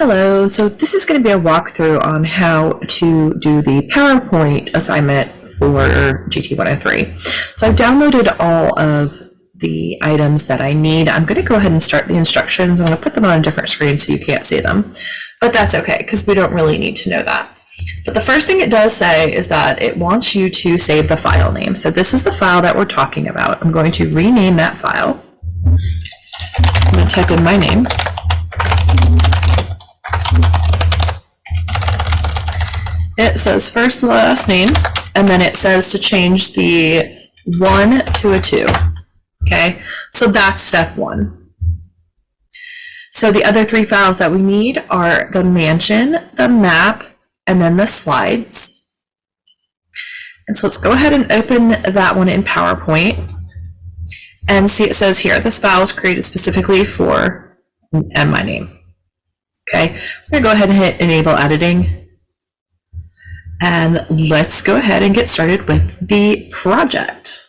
Hello, so this is going to be a walkthrough on how to do the PowerPoint assignment for GT103. So I've downloaded all of the items that I need. I'm going to go ahead and start the instructions. I'm going to put them on a different screen so you can't see them, but that's okay because we don't really need to know that. But the first thing it does say is that it wants you to save the file name. So this is the file that we're talking about. I'm going to rename that file. I'm going to type in my name. It says first and last name, and then it says to change the 1 to a 2. Okay, so that's step 1. So the other 3 files that we need are the mansion, the map, and then the slides. And so let's go ahead and open that one in PowerPoint. And see, it says here, this file was created specifically for and my name. Okay, I'm going to go ahead and hit Enable Editing. And let's go ahead and get started with the project.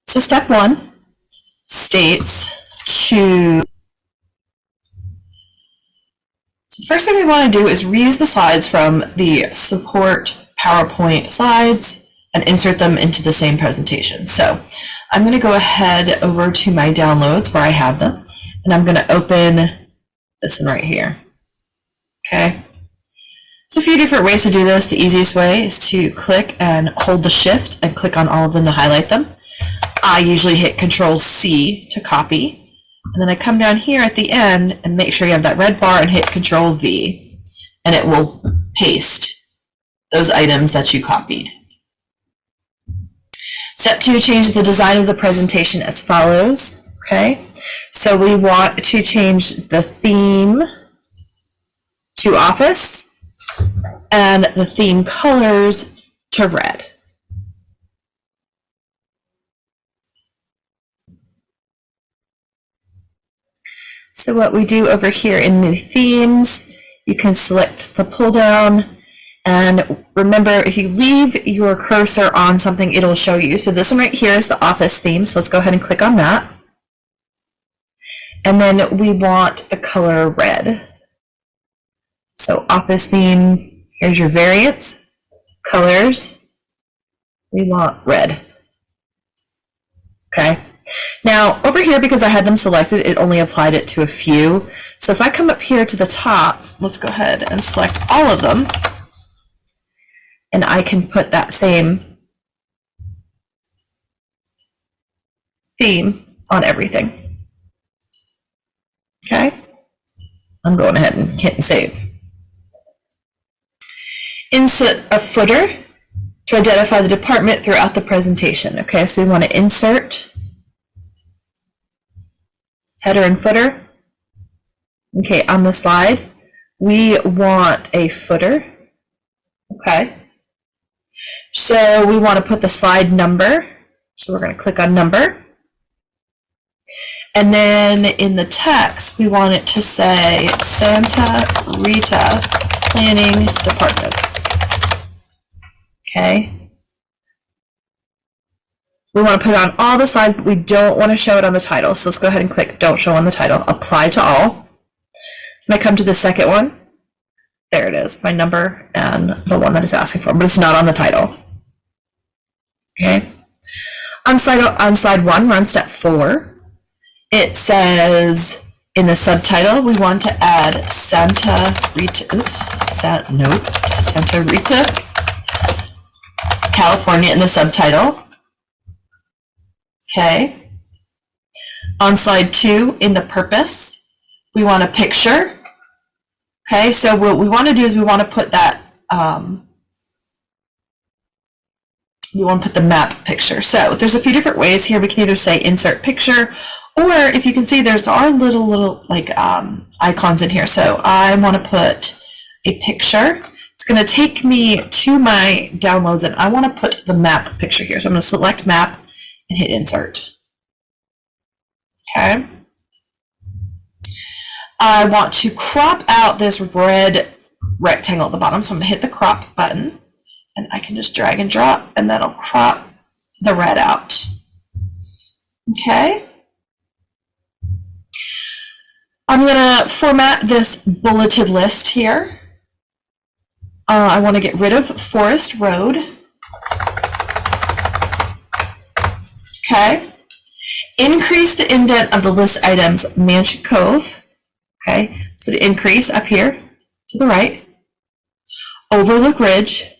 So step 1 states to... So the first thing we want to do is reuse the slides from the support PowerPoint slides and insert them into the same presentation. So I'm going to go ahead over to my downloads where I have them, and I'm going to open this one right here. Okay, so a few different ways to do this. The easiest way is to click and hold the shift and click on all of them to highlight them. I usually hit Control-C to copy, and then I come down here at the end and make sure you have that red bar and hit Control-V, and it will paste those items that you copied. Step 2, change the design of the presentation as follows. Okay, so we want to change the theme to office and the theme colors to red. So what we do over here in the themes, you can select the pull down, and remember, if you leave your cursor on something, it'll show you. So this one right here is the office theme, so let's go ahead and click on that. And then we want the color red. So office theme, here's your variants, colors, we want red. Okay, now over here, because I had them selected, it only applied it to a few. So if I come up here to the top, let's go ahead and select all of them, and I can put that same theme on everything. Okay, I'm going ahead and hit save. Insert a footer to identify the department throughout the presentation. Okay, so we want to insert header and footer. Okay, on the slide, we want a footer. Okay, so we want to put the slide number. So we're going to click on number. And then in the text, we want it to say Santa Rita Planning Department. Okay. We want to put it on all the slides, but we don't want to show it on the title. So let's go ahead and click Don't Show on the Title. Apply to all. When I come to the second one, there it is, my number and the one that it's asking for, but it's not on the title. Okay. On slide 1, we're on step 4. It says in the subtitle, we want to add Santa Rita, Santa Rita, California in the subtitle. Okay. On slide 2, in the purpose, we want a picture. Okay, so what we want to do is we want to put that, we want to put the map picture. So there's a few different ways here. We can either say insert picture, or if you can see, there's our little like icons in here. So I want to put a picture. It's going to take me to my downloads, and I want to put the map picture here. So I'm going to select map and hit insert. Okay. I want to crop out this red rectangle at the bottom. So I'm going to hit the crop button, and I can just drag and drop, and that'll crop the red out. Okay. I'm going to format this bulleted list here. I want to get rid of Forest Road. Okay. Increase the indent of the list items Mansion Cove. Okay. So to increase up here to the right. Overlook Ridge.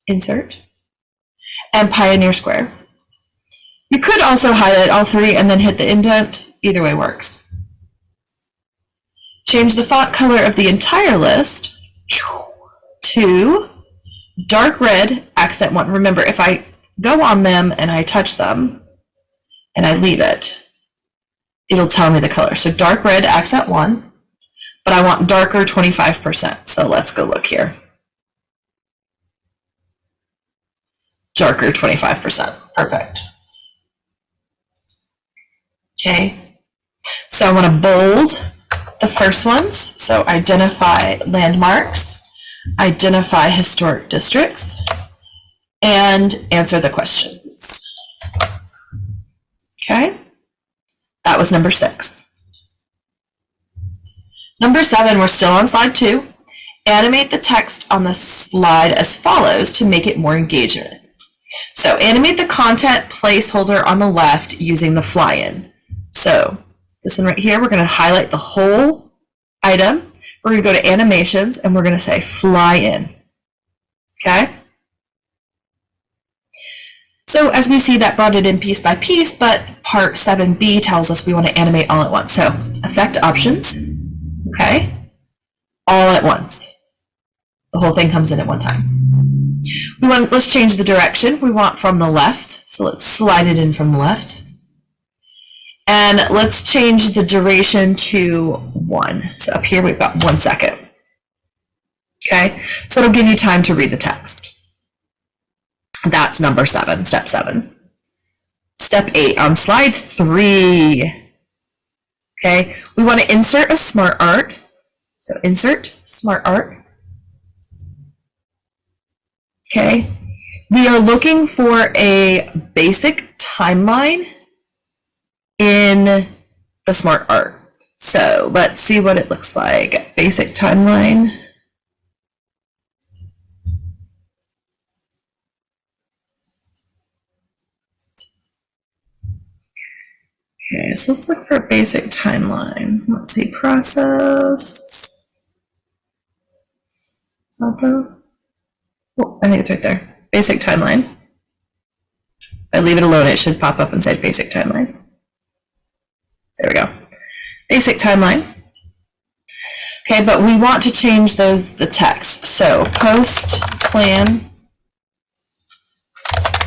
Insert. And Pioneer Square. You could also highlight all three and then hit the indent. Either way works. Change the font color of the entire list to dark red, accent 1. Remember, if I go on them and I touch them and I leave it, it'll tell me the color. So dark red, accent 1, but I want darker 25%. So let's go look here. Darker 25%. Perfect. Okay. So I want to bold the first ones. So identify landmarks, identify historic districts, and answer the questions. Okay. That was number 6. Number 7, we're still on slide 2. Animate the text on the slide as follows to make it more engaging. So animate the content placeholder on the left using the fly-in. So this one right here, we're going to highlight the whole item. We're going to go to animations and we're going to say fly in. Okay. So as we see, that brought it in piece by piece, but part 7B tells us we want to animate all at once. So effect options. Okay. All at once. The whole thing comes in at one time. Let's change the direction. We want from the left. So let's slide it in from the left. And let's change the duration to 1. So up here we've got 1 second. Okay, so it'll give you time to read the text. That's number 7, step 7. Step 8 on slide 3. Okay, we want to insert a smart art. So insert smart art. Okay, we are looking for a basic timeline in the smart art. So let's see what it looks like. Basic timeline. Okay, so let's look for a basic timeline. Let's see, process. Oh, I think it's right there. Basic timeline. If I leave it alone, it should pop up and say basic timeline. There we go. Basic timeline. Okay, but we want to change the text. So post plan,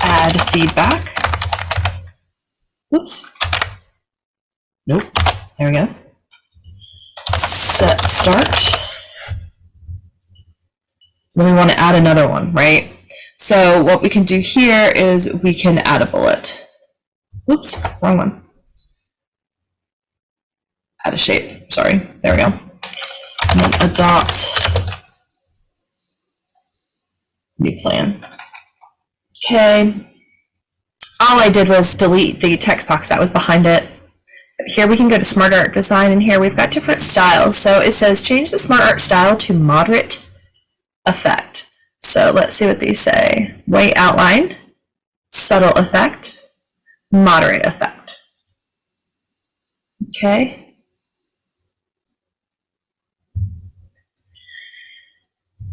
add feedback. Oops. Nope. There we go. Set start. Then we want to add another one, right? So what we can do here is we can add a bullet. Oops, wrong one. Add a shape, sorry, there we go. And then adopt new plan. Okay, all I did was delete the text box that was behind it. Here we can go to Smart Art Design, and here we've got different styles. So it says change the Smart Art style to moderate effect. So let's see what these say. White outline, subtle effect, moderate effect. Okay.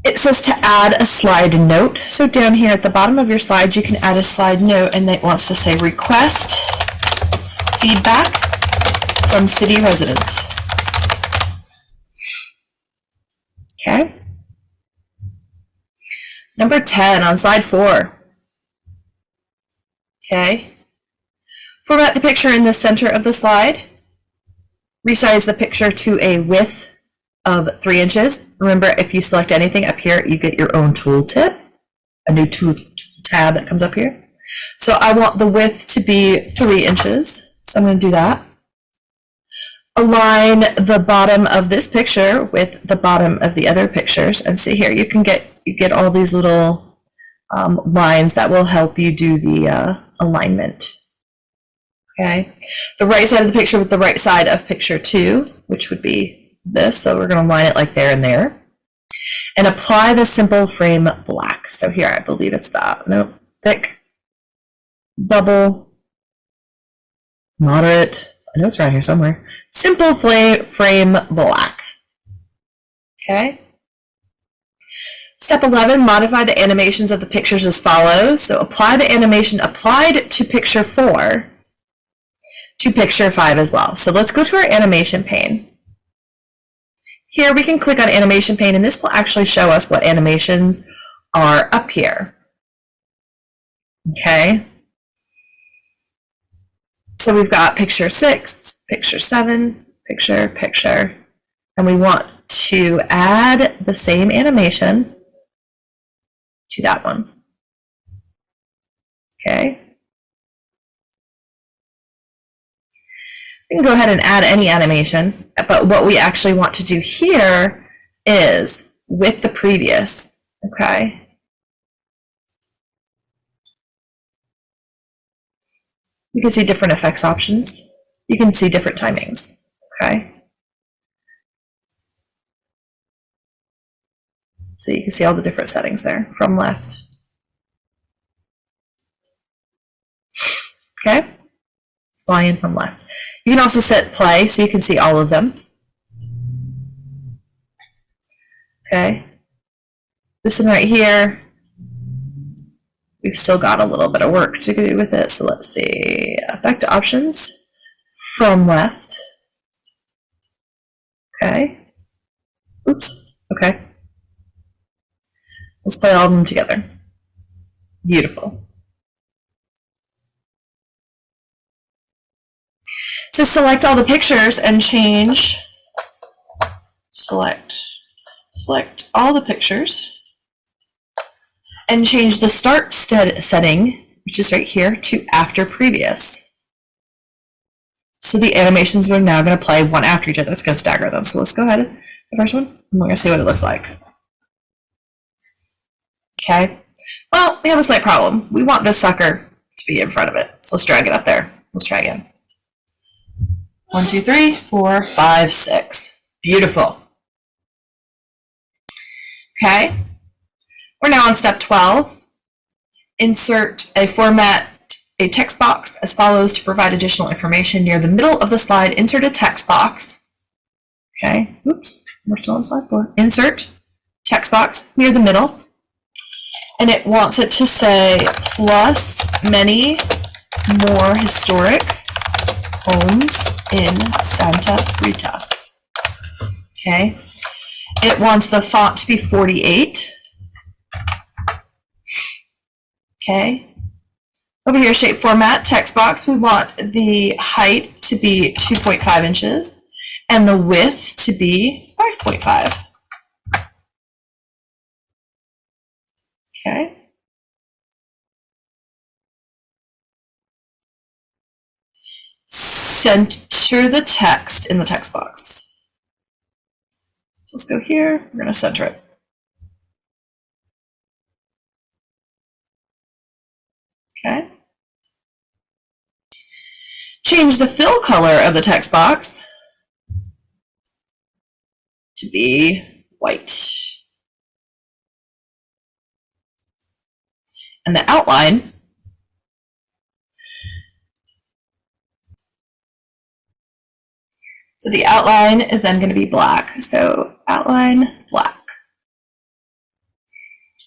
It says to add a slide note. So down here at the bottom of your slide, you can add a slide note, and it wants to say request feedback from city residents. Okay. Number 10 on slide 4. Okay. Format the picture in the center of the slide. Resize the picture to a width of 3 inches. Remember, if you select anything up here, you get your own tool tip, a new tool tab that comes up here. So I want the width to be 3 inches. So I'm going to do that. Align the bottom of this picture with the bottom of the other pictures, and see here, you get all these little lines that will help you do the alignment. Okay, the right side of the picture with the right side of picture 2, which would be this. So we're going to line it like there and there. And apply the simple frame black. So here, I believe it's that. Nope, thick, double, moderate. I know it's right here somewhere. Simple frame black. Okay. Step 11, modify the animations of the pictures as follows. So apply the animation applied to picture 4 to picture 5 as well. So let's go to our animation pane. Here we can click on animation pane, and this will actually show us what animations are up here. Okay. So we've got picture 6, picture 7, picture, and we want to add the same animation to that one. Okay. We can go ahead and add any animation, but what we actually want to do here is with the previous, okay? You can see different effects options. You can see different timings, okay? So you can see all the different settings there from left. Okay? Fly in from left. You can also set play so you can see all of them. Okay? This one right here, we've still got a little bit of work to do with it. So let's see, effect options from left. Okay. Oops. Okay. Let's play all of them together. Beautiful. So select all the pictures and change, select all the pictures and change the start setting, which is right here, to after previous. So the animations are now going to play one after each other. It's going to stagger them. So let's go ahead. The first one, and we're going to see what it looks like. Okay. Well, we have a slight problem. We want this sucker to be in front of it. So let's drag it up there. Let's try again. 1, 2, 3, 4, 5, 6. Beautiful. Okay. We're now on step 12. Insert a text box as follows to provide additional information. Near the middle of the slide, insert a text box. Okay. Oops. We're still on slide 4. Insert text box near the middle. And it wants it to say plus many more historic homes in Santa Rita. Okay. It wants the font to be 48. Okay. Over here, shape format, text box, we want the height to be 2.5 inches and the width to be 5.5. Okay. Center the text in the text box. Let's go here. We're going to center it. Okay. Change the fill color of the text box to be white. And the outline so the outline is then going to be black. So outline black.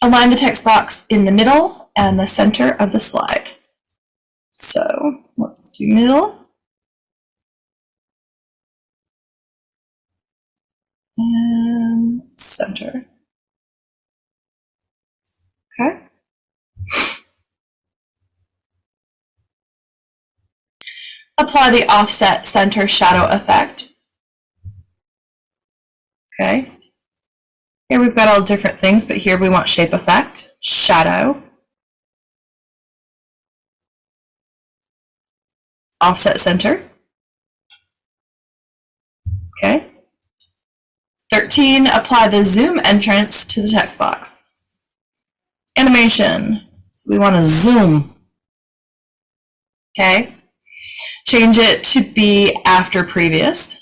Align the text box in the middle and the center of the slide. So let's do middle. And center. Okay. Apply the offset center shadow effect. Okay. Here we've got all different things, but here we want shape effect, shadow, offset center. Okay. 13, apply the zoom entrance to the text box. Animation. So we want to zoom. Okay. Change it to be after previous.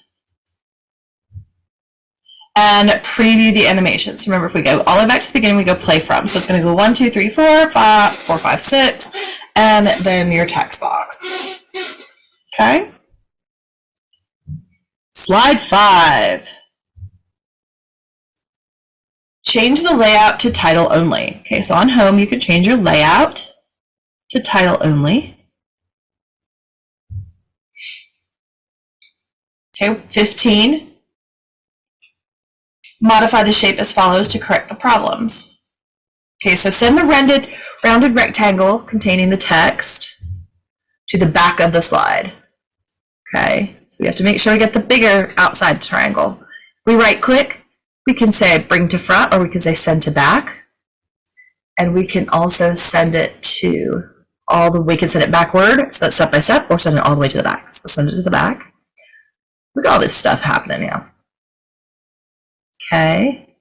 And preview the animation. So remember, if we go all the way back to the beginning, we go play from. So it's going to go 1, 2, 3, 4, 5, 4, 5, 6, and then your text box. Okay? Slide 5. Change the layout to title only. Okay, so on home, you can change your layout to title only. Okay, 15. Modify the shape as follows to correct the problems. Okay, so send the rounded rectangle containing the text to the back of the slide. Okay, so we have to make sure we get the bigger outside triangle. We right click, we can say bring to front, or we can say send to back. And we can also send it to we can send it backward, so that's step by step, or send it all the way to the back. So send it to the back. Look at all this stuff happening now. Okay.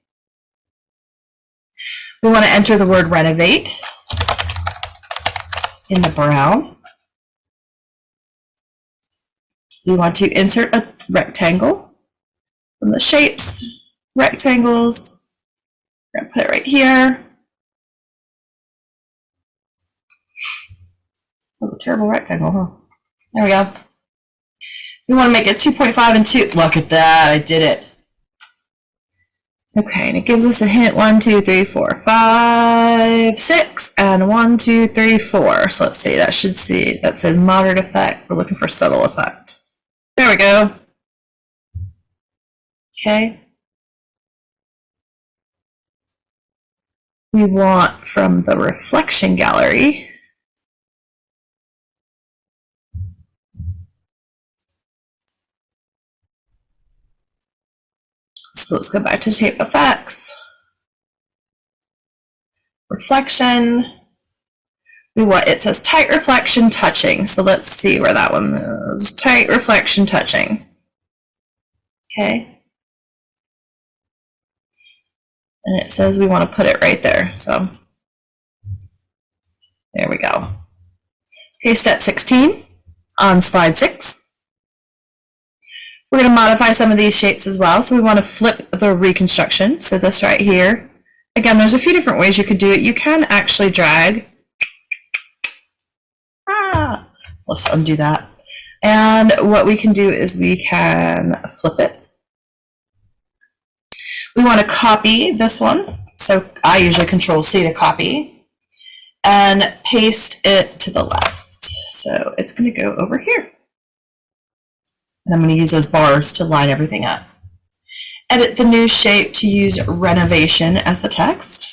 We want to enter the word renovate in the brown. We want to insert a rectangle from the shapes, rectangles. We're going to put it right here. Oh, a terrible rectangle, huh? There we go. We want to make it 2.5 and 2. Look at that, I did it. Okay, and it gives us a hint, 1, 2, 3, 4, 5, 6, and 1, 2, 3, 4. So let's see, that says moderate effect. We're looking for subtle effect. There we go. Okay. We want from the reflection gallery, so let's go back to shape effects. Reflection. It says tight reflection touching. So let's see where that one is. Tight reflection touching. Okay. And it says we want to put it right there. So there we go. Okay, step 16 on slide 6. We're going to modify some of these shapes as well. So we want to flip the reconstruction. So this right here. Again, there's a few different ways you could do it. You can actually drag. Let's undo that. And what we can do is we can flip it. We want to copy this one. So I usually Control-C to copy. And paste it to the left. So it's going to go over here. And I'm going to use those bars to line everything up. Edit the new shape to use renovation as the text.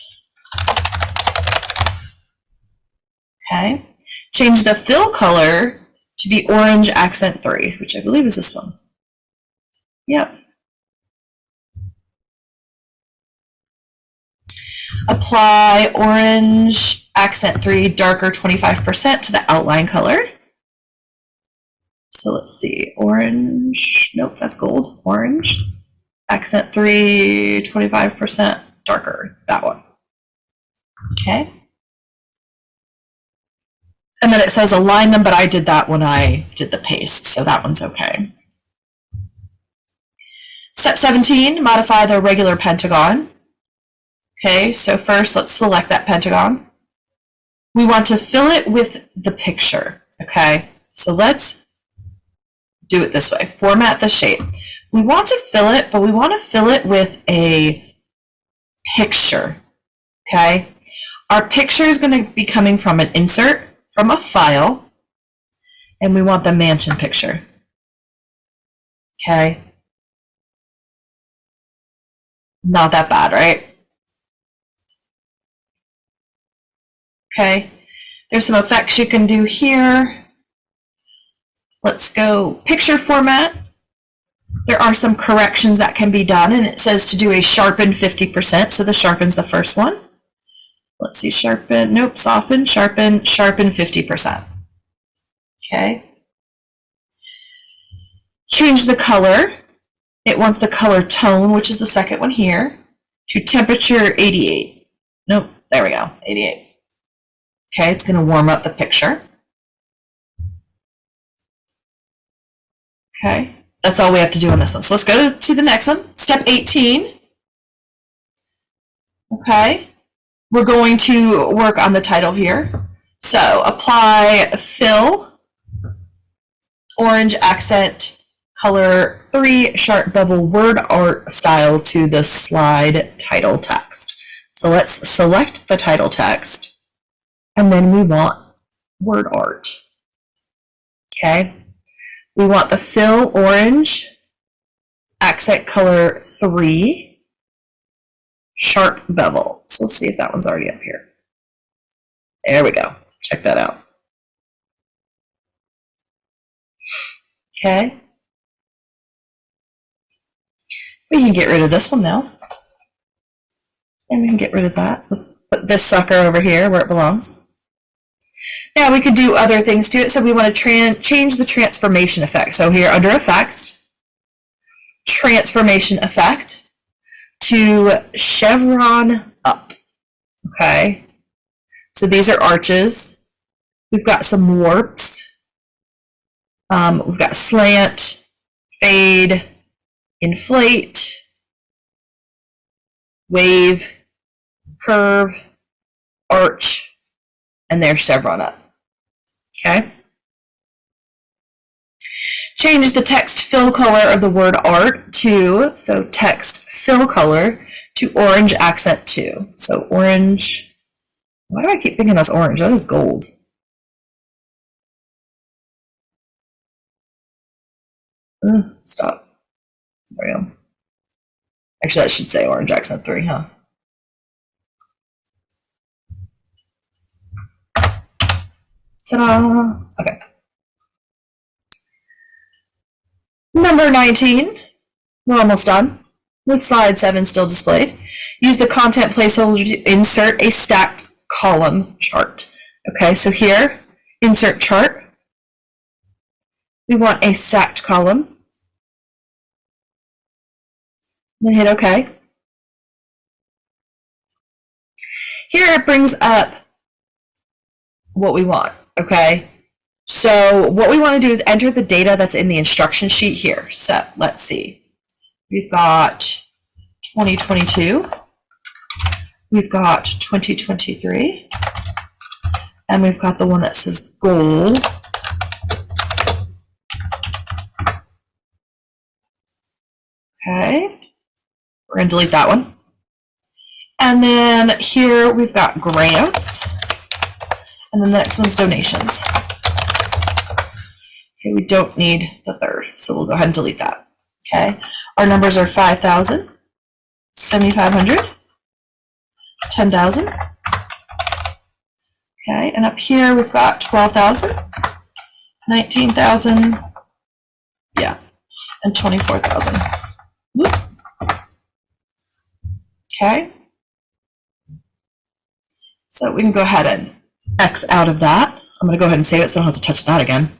Okay. Change the fill color to be orange accent 3, which I believe is this one. Yep. Apply orange accent 3 darker 25% to the outline color. So let's see, orange, nope, that's gold, orange. Accent 3, 25% darker, that one. Okay. And then it says align them, but I did that when I did the paste, so that one's okay. Step 17, modify the regular pentagon. Okay, so first let's select that pentagon. We want to fill it with the picture, okay? So let's do it this way, format the shape. We want to fill it, but we want to fill it with a picture, okay? Our picture is going to be coming from an insert from a file, and we want the mansion picture, okay? Not that bad, right? Okay, there's some effects you can do here. Let's go picture format. There are some corrections that can be done, and it says to do a sharpen 50%, so the sharpen's the first one. Let's see, sharpen, nope, soften, sharpen 50%. Okay. Change the color. It wants the color tone, which is the second one here, to temperature 88. Nope, there we go, 88. Okay, it's going to warm up the picture. Okay, that's all we have to do on this one. So let's go to the next one. Step 18. Okay, we're going to work on the title here. So apply fill, orange accent, color 3, sharp bevel word art style to the slide title text. So let's select the title text, and then we want word art. Okay, we want the fill orange, accent color 3, sharp bevel. So let's see if that one's already up here. There we go. Check that out. Okay. We can get rid of this one now. And we can get rid of that. Let's put this sucker over here where it belongs. Now we could do other things to it. So we want to change the transformation effect. So here under effects, transformation effect to chevron up. Okay. So these are arches. We've got some warps. We've got slant, fade, inflate, wave, curve, arch, and there's chevron up. Okay. Change the text fill color of the word art to, so text fill color to orange accent 2. So orange, why do I keep thinking that's orange? That is gold. Stop. There we go. Actually, that should say orange accent 3, huh? Ta-da! Okay. Number 19. We're almost done. With slide 7 still displayed. Use the content placeholder to insert a stacked column chart. Okay, so here, insert chart. We want a stacked column. Then hit OK. Here it brings up what we want, okay? So what we want to do is enter the data that's in the instruction sheet here. So let's see. We've got 2022. We've got 2023. And we've got the one that says goal. Okay. We're going to delete that one. And then here we've got grants. And then the next one's donations. Okay, we don't need the third, so we'll go ahead and delete that. Okay, our numbers are 5,000, 7,500, 10,000. Okay, and up here we've got 12,000, 19,000, yeah, and 24,000. Whoops. Okay. So we can go ahead and X out of that. I'm going to go ahead and save it so I don't have to touch that again.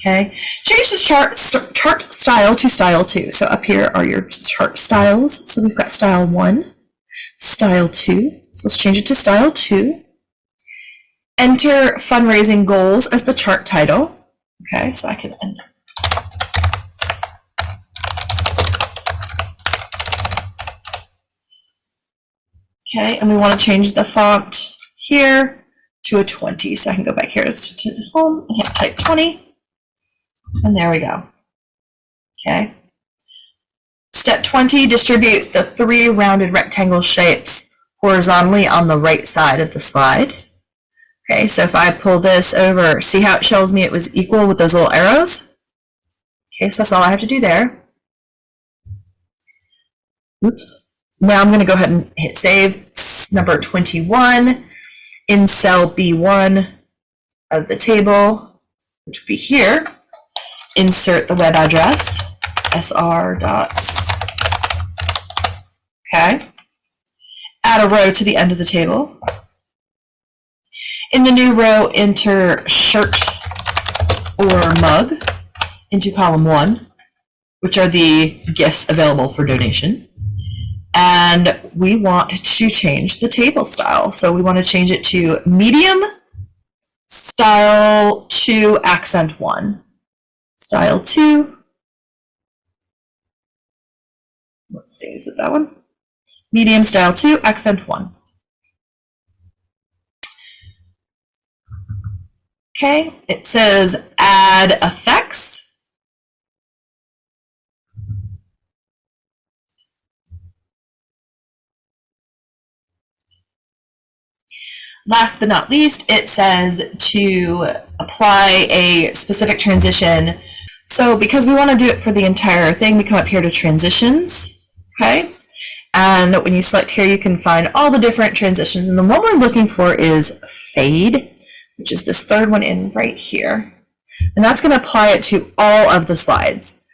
Okay. Change this chart style to style 2. So up here are your chart styles. So we've got style 1, style 2. So let's change it to style 2. Enter fundraising goals as the chart title. Okay, so I can enter. Okay, and we want to change the font here to a 20. So I can go back here to home and hit type 20. And there we go. Okay. Step 20, distribute the 3 rounded rectangle shapes horizontally on the right side of the slide. Okay, so if I pull this over, see how it shows me it was equal with those little arrows? Okay, so that's all I have to do there. Oops. Now I'm going to go ahead and hit save. Number 21 in cell B1 of the table, which would be here. Insert the web address, sr.s. Okay. Add a row to the end of the table. In the new row, enter shirt or mug into column 1, which are the gifts available for donation. And we want to change the table style. So we want to change it to medium, style 2, accent 1. style 2. Let's see, is it that one? Medium style 2, accent 1. Okay, it says add effects. Last but not least, it says to apply a specific transition. So because we want to do it for the entire thing, we come up here to transitions, okay? And when you select here, you can find all the different transitions. And the one we're looking for is fade, which is this third one in right here. And that's going to apply it to all of the slides.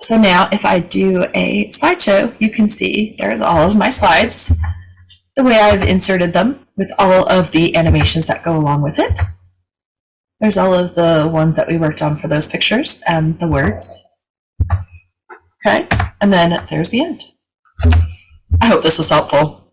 So now if I do a slideshow, you can see there's all of my slides, the way I've inserted them with all of the animations that go along with it. There's all of the ones that we worked on for those pictures and the words. Okay, and then there's the end. I hope this was helpful.